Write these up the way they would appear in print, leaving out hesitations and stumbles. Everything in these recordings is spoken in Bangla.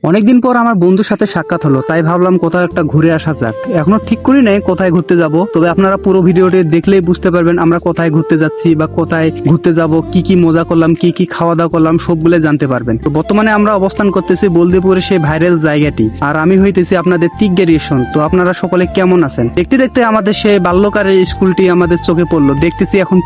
অনেকদিন পর আমার বন্ধুর সাথে সাক্ষাৎ হলো, তাই ভাবলাম কোথাও একটা ঘুরে আসা যাক। এখনো ঠিক করি নাই কোথায় ঘুরতে যাব, তবে আপনারা পুরো ভিডিওটি দেখলেই বুঝতে পারবেন আমরা কোথায় ঘুরতে যাচ্ছি বা কোথায় ঘুরতে যাব, কি কি মজা করলাম, কি কি খাওয়া দাওয়া করলাম, সবগুলো জানতে পারবেন। তো বর্তমানে আমরা অবস্থান করতেছি বলদেপুরের সেই ভাইরাল জায়গাটি, আর আমি হইতেছি আপনাদের তিগ্গেরিয়েশন। তো আপনারা সকলে কেমন আছেন? দেখতে দেখতে আমাদের সেই বাল্যকারের স্কুলটি আমাদের চোখে পড়লো। দেখতেছি এখন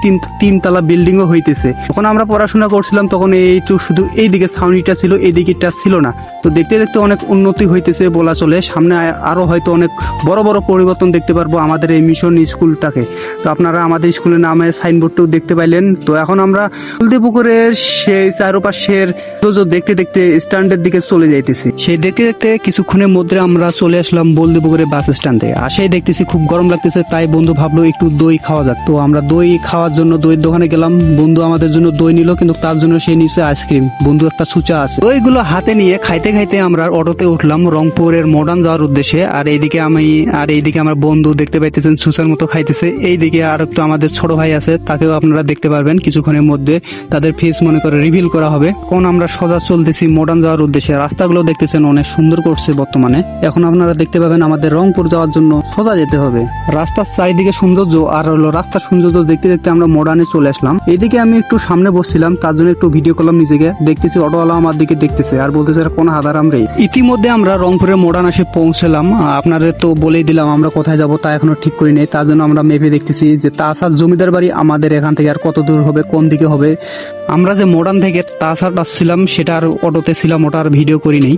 তিনতলা বিল্ডিংও হইতেছে। যখন আমরা পড়াশোনা করছিলাম তখন এই শুধু এইদিকে ছাউনিটা ছিল, এইদিকেটা ছিল না। তো দেখতে দেখতে অনেক উন্নতি হইতেছে বলা চলে। সামনে আরো হয়তো অনেক বড় বড় পরিবর্তন দেখতে পারবো আমাদের এই মিশন স্কুলটাকে। তো আপনারা আমাদের স্কুলের নামের সাইনবোর্ডটাও দেখতে পাইলেন। তো এখন আমরা হলদিপুকুরের সেই চারপাশের দেখতে দেখতে স্ট্যান্ডের দিকে চলে যাইতেছি। সেই দেখতে দেখতে কিছুক্ষণের মধ্যে আমরা চলে আসলাম বলদিপুকুরের বাস স্ট্যান্ডে। আসেই দেখতেছি খুব গরম লাগতেছে, তাই বন্ধু ভাবলো একটু দই খাওয়া যাক। তো আমরা দই খাওয়ার জন্য দইয়ের দোকানে গেলাম। বন্ধু আমাদের জন্য দই নিল, কিন্তু তার জন্য সে নিচে আইসক্রিম। বন্ধু একটা সুচা আছে, দইগুলো হাতে নিয়ে খাইতে খাইতে আমরা অটোতে উঠলাম রংপুরের মডার্ন যাওয়ার উদ্দেশ্যে। আর এইদিকে আমার বন্ধু দেখতে পাইতেছেন সুচার মতো খাইতেছে। এইদিকে আর একটু আমাদের ছোট ভাই আছে, তাকেও আপনারা দেখতে পারবেন কিছুক্ষণের মধ্যে। তাদের ফেস মনে করে রিভিল করা হবে। কোন আমরা সোজা চলতেছি মডার্ন যাওয়ার উদ্দেশ্যে। রাস্তাগুলো দেখতেছেন অনেক সুন্দর করছে বর্তমানে। এখন আপনারা দেখতে পাবেন আমাদের রংপুর যাওয়ার জন্য সোজা যেতে হবে। রাস্তার চারিদিকে সৌন্দর্য আর হলো রাস্তার সৌন্দর্য দেখতে দেখতে আমরা মডার্নে চলে আসলাম। এদিকে আমি একটু সামনে বসছিলাম, তার জন্য একটু ভিডিও করলাম নিজেকে। দেখতেছি অটোওয়ালা আমার দিকে দেখতেছে আর বলতেছে কোন হাদার আমরা। ইতিমধ্যে আমরা রংপুরের মডার্ন আসে পৌঁছলাম। আপনাদের তো বলেই দিলাম আমরা কোথায় যাব, তা এখনো ঠিক করি নাই। তার জন্য আমরা মেপে দেখতেছি যে তাসার জমিদার বাড়ি আমাদের এখান থেকে আর কত দূর হবে, কোন দিকে হবে। আমরা যে মডার্ন থেকে তাসার আসছিলাম সেটা আর অটোতে ছিলাম, ওটা আর ভিডিও করি নাই,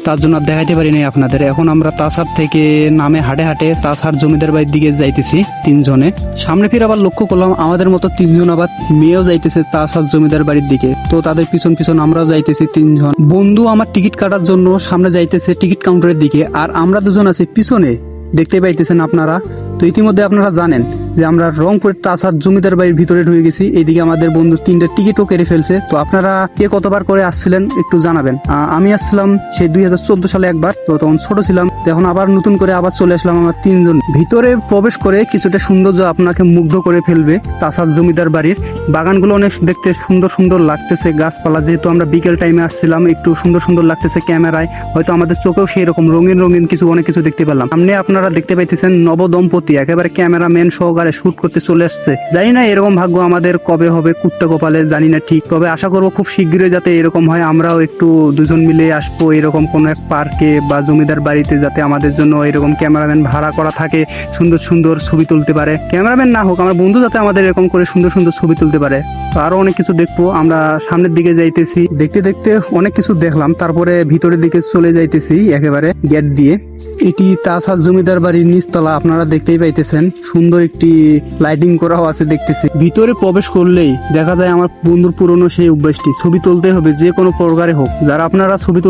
তার জন্য আর দেখাইতে পারি নাই আপনাদের। এখন আমরা তাসার থেকে নামে হাটে হাটে তাসার জমিদার বাড়ির দিকে যাইতেছি তিনজনে। সামনে ফিরে আবার লক্ষ্য করলাম আমাদের মতো তিনজন আবার মেয়েও যাইতেছে তাসার জমিদার বাড়ির দিকে। তো তাদের পিছন পিছন আমরাও যাইতেছি তিনজন। বন্ধু আমার টিকিট কাটার জন্য সামনে যাইতেছে টিকিট কাউন্টারের দিকে, আর আমরা দুজন আছি পিছনে, দেখতে পাইতেছেন আপনারা। তো ইতিমধ্যে আপনারা জানেন যে আমরা রংপুরের তাসার জমিদার বাড়ির ভিতরে ঢুকে গেছি। এইদিকে আমাদের বন্ধু 3টা টিকিটও কেটে ফেলছে। তো আপনারা কে কতবার করে আসছিলেন একটু জানাবেন। আমি আসছিলাম সেই 2014 সালে একবার, তো তখন ছোট ছিলাম। এখন আবার নতুন করে আবার চলে আসলাম আমরা তিনজন। ভিতরে প্রবেশ করে কিছুটা সৌন্দর্য আপনাকে মুগ্ধ করে ফেলবে। তাসার জমিদার বাড়ির বাগানগুলো অনেক দেখতে সুন্দর সুন্দর লাগতেছে, গাছপালা, যেহেতু আমরা বিকেল টাইমে আসছিলাম একটু সুন্দর সুন্দর লাগতেছে ক্যামেরায়। হয়তো আমাদের চোখেও সেই রকম রঙিন রঙিন অনেক কিছু দেখতে পেলাম। সামনে আপনারা দেখতে পাইতেছেন নবদম্পতি একেবারে ক্যামেরাম্যান সহকারে শুট করতে চলে আসছে। জানি না এরকম ভাগ্য আমাদের কবে হবে, কুত্তা কপালে, জানি না ঠিক। তবে আশা করবো খুব শীঘ্রই যাতে এরকম হয়, আমরাও একটু দুজন মিলে আসবো এরকম কোন এক পার্কে বা জমিদার বাড়িতে, যাতে আমাদের জন্য এরকম ক্যামেরাম্যান ভাড়া করা থাকে, সুন্দর সুন্দর ছবি তুলতে পারে। ক্যামেরাম্যান না হোক, আমার বন্ধু যাতে আমাদের এরকম করে সুন্দর সুন্দর ছবি তুলতে পারে। তো আরো অনেক কিছু দেখবো। আমরা সামনের দিকে যাইতেছি, দেখতে দেখতে অনেক কিছু দেখলাম, তারপরে ভিতরের দিকে চলে যাইতেছি একেবারে গেট দিয়ে। এটি তাসার জমিদার বাড়ির নিচতলা, আপনারা দেখতেই পাইতেছেন। সুন্দর একটি লাইটিং করাও আছে দেখতেছি। ভিতরে প্রবেশ করলেই দেখা যায় আমার বন্ধুর পুরনো সেই অভ্যাসটি, ছবি তুলতে হবে যে কোনো প্রকারে হোক। যারা আপনারা ছবি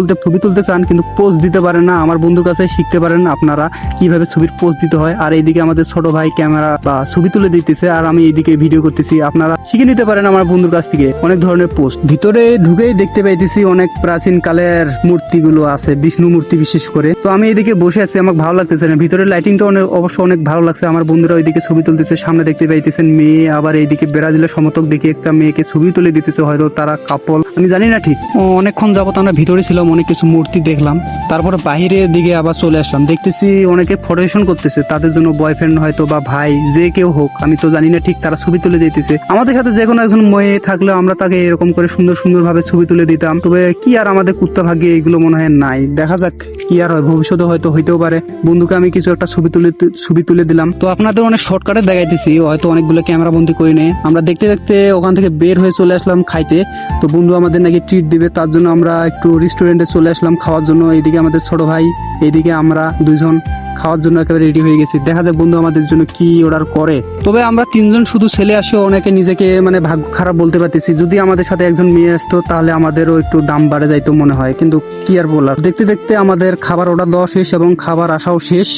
তুলতে চান কিন্তু পোজ দিতে পারেন না, আমার বন্ধুর কাছে শিখতে পারেন আপনারা কিভাবে ছবির পোজ দিতে হয়। আর এইদিকে আমাদের ছোট ভাই ক্যামেরা বা ছবি তুলে দিতেছে, আর আমি এইদিকে ভিডিও করতেছি। আপনারা শিখে নিতে পারেন আমার বন্ধুর কাছ থেকে অনেক ধরনের পোস্ট। ভিতরে ঢুকেই দেখতে পাইতেছি অনেক প্রাচীন কালের মূর্তিগুলো আছে, বিষ্ণু মূর্তি বিশেষ করে। তো আমি এইদিকে বসে আছি, আমার ভালো লাগতেছে না। ভিতরে লাইটিংটা অবশ্য অনেক ভালো লাগছে। আমার বন্ধুরা ওইদিকে ছবি তুলতেছে, সামনে দেখতে পাইতেছেন মেয়ে, আবার এইদিকে ব্রাজিলের সমতক দেখে একটা মেয়েকে ছবি তুলে দিতেছে, হয়তো তারা কাপল, আমি জানি না ঠিক। অনেকক্ষণ যাবত আমরা ভিতরে ছিলাম, অনেক কিছু মূর্তি দেখলাম। তারপরে বাহিরের দিকে আবার চলে আসলাম, দেখতেছি অনেকে ফটো সেশন করতেছে, তাদের জন্য বয়ফ্রেন্ড হয়তো বা ভাই যে কেউ হোক, আমি তো জানি না ঠিক, তারা ছবি তুলে দিতেছে। আমাদের সাথে যে কোনো একজন মেয়ে থাকলে আমরা তাকে এরকম করে সুন্দর সুন্দর ভাবে ছবি তুলে দিতাম। তবে কি আর আমাদের কুত্তা ভাগ্যে এগুলো মনে হয় নাই। দেখা যাক কি আর হয়, ভবিষ্যতে হয়তো হইতেও পারে। বন্ধুকে আমি কিছু একটা ছবি তুলে দিলাম। তো আপনাদের অনেক শর্টকাটে দেখাইতেছি, হয়তো অনেকগুলো ক্যামেরা বন্দি করি নেই। আমরা দেখতে দেখতে ওখান থেকে বের হয়ে চলে আসলাম খাইতে। তো বন্ধু আমাদের নাকি ট্রিট দিবে, তার জন্য আমরা একটু রেস্টুরেন্টে চলে আসলাম খাওয়ার জন্য। এইদিকে আমাদের ছোট ভাই, এইদিকে আমরা দুইজন খাওয়ার জন্য একেবারে রেডি হয়ে গেছি। দেখা যাক বন্ধু আমাদের জন্য কি অর্ডার করে। তবে আমরা তিনজন শুধু ছেলে আসে, অনেকে নিজেকে মানে ভাগ্য খারাপ বলতে পারতেছি। যদি আমাদের সাথে একজন মেয়ে আসতো তাহলে আমাদেরও একটু দাম বাড়ে যাইতো মনে হয়, কিন্তু কি আর বলার। দেখতে দেখতে আমাদের খাবার অর্ডার দেওয়া শেষ এবং খাবার আসাও শেষ।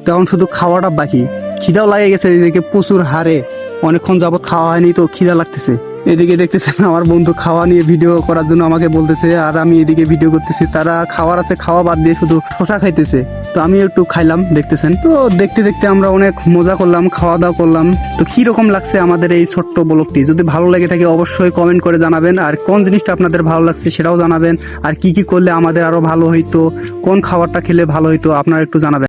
তখন শুধু খাওয়াটা বাকি। খিদাও লাগে গেছে এদিকে প্রচুর হারে, অনেকক্ষণ যাবত খাওয়া হয়নি, তো খিদা লাগতেছে। এদিকে দেখতেছেন আমার বন্ধু খাওয়া নিয়ে ভিডিও করার জন্য আমাকে বলতেছে, আর আমি এদিকে ভিডিও করতেছি। তারা খাওয়ার আছে, খাওয়া বাদ দিয়ে শুধু শশা খাইতেছে। তো আমি একটু খাইলাম, দেখতেছেন। তো দেখতে দেখতে আমরা অনেক মজা করলাম, খাওয়া দাওয়া করলাম। তো কি রকম লাগছে আমাদের এই ছোট্ট ব্লগটি? যদি ভালো লেগে থাকে অবশ্যই কমেন্ট করে জানাবেন, আর কোন জিনিসটা আপনাদের ভালো লাগছে সেটাও জানাবেন, আর কি কি করলে আমাদের আরো ভালো হইতো, কোন খাবারটা খেলে ভালো হইতো আপনারা একটু জানাবেন।